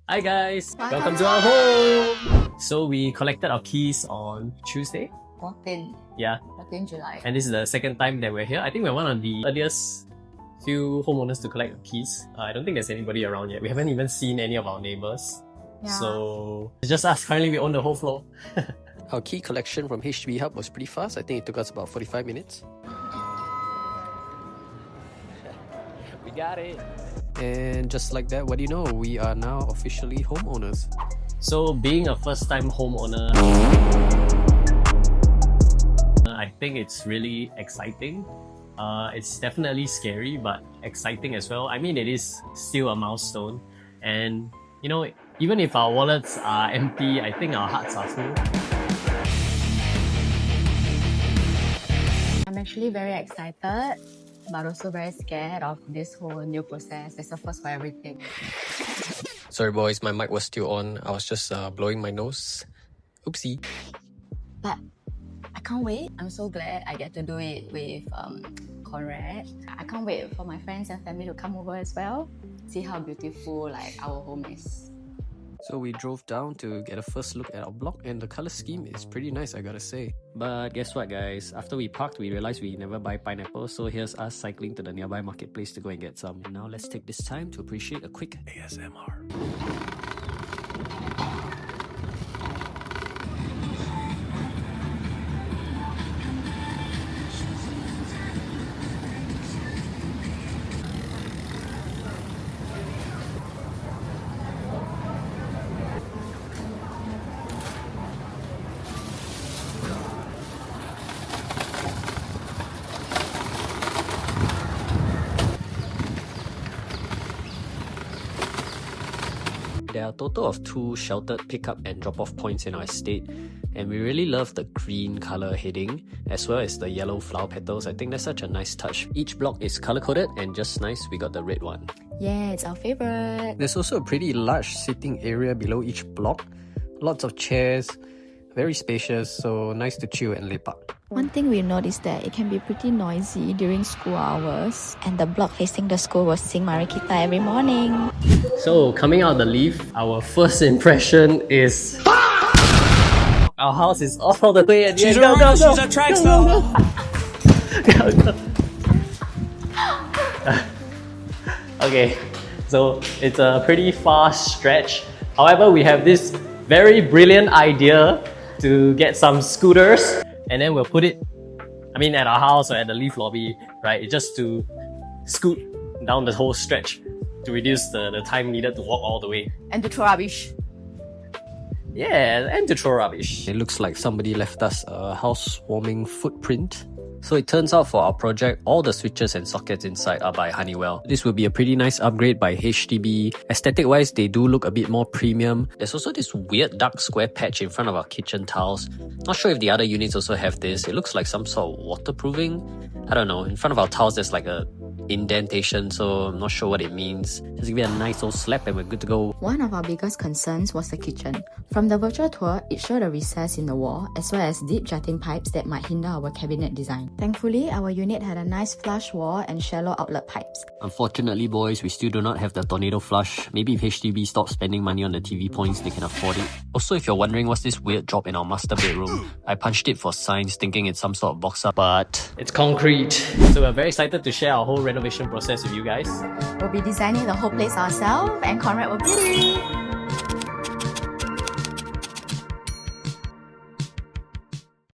Hi guys! Welcome to our home! So we collected our keys on Tuesday. 14. Yeah. 14 July. And this is the second time that we're here. I think we're one of the earliest few homeowners to collect keys. I don't think there's anybody around yet. We haven't even seen any of our neighbors. Yeah. So it's just us. Currently we own the whole floor. Our key collection from HDB Hub was pretty fast. I think it took us about 45 minutes. We got it! And just like that, what do you know? We are now officially homeowners. So being a first-time homeowner, I think it's really exciting. It's definitely scary, but exciting as well. I mean, it is still a milestone. And, you know, even if our wallets are empty, I think our hearts are full. I'm actually very excited, but also very scared of this whole new process. It's the first for everything. Sorry boys, my mic was still on. I was just blowing my nose. Oopsie. But I can't wait. I'm so glad I get to do it with Conrad. I can't wait for my friends and family to come over as well. See how beautiful our home is. So we drove down to get a first look at our block, and the color scheme is pretty nice, I gotta say. But guess what guys, after we parked we realized we never buy pineapple, so here's us cycling to the nearby marketplace to go and get some. And now let's take this time to appreciate a quick ASMR. There are a total of 2 sheltered pickup and drop-off points in our estate, and we really love the green color heading as well as the yellow flower petals. I think that's such a nice touch. Each block is color-coded, and just nice we got the red one. Yeah, it's our favorite. There's also a pretty large sitting area below each block. Lots of chairs, very spacious, so nice to chill and lepak. One thing we noticed that it can be pretty noisy during school hours, and the block facing the school will sing Marikita every morning. So coming out of the lift, our first impression is our house is all the way at the end. She's a track star. Okay, so it's a pretty far stretch. However, we have this very brilliant idea to get some scooters, and then we'll put it, at our house or at the lift lobby, right? Just to scoot down the whole stretch to reduce the time needed to walk all the way. And to throw rubbish. Yeah, and to throw rubbish. It looks like somebody left us a housewarming footprint. So it turns out for our project, all the switches and sockets inside are by Honeywell. This will be a pretty nice upgrade by HDB. Aesthetic-wise, they do look a bit more premium. There's also this weird dark square patch in front of our kitchen tiles. Not sure if the other units also have this. It looks like some sort of waterproofing. I don't know. In front of our tiles, there's like a indentation, so I'm not sure what it means. Just give it a nice old slap and we're good to go. One of our biggest concerns was the kitchen. From the virtual tour, it showed a recess in the wall as well as deep jutting pipes that might hinder our cabinet design. Thankfully, our unit had a nice flush wall and shallow outlet pipes. Unfortunately, boys, we still do not have the tornado flush. Maybe if HDB stops spending money on the TV points, they can afford it. Also, if you're wondering what's this weird drop in our master bedroom, I punched it for science thinking it's some sort of box up, but it's concrete. So we're very excited to share our whole renovation process with you guys. We'll be designing the whole place ourselves, and Conrad will be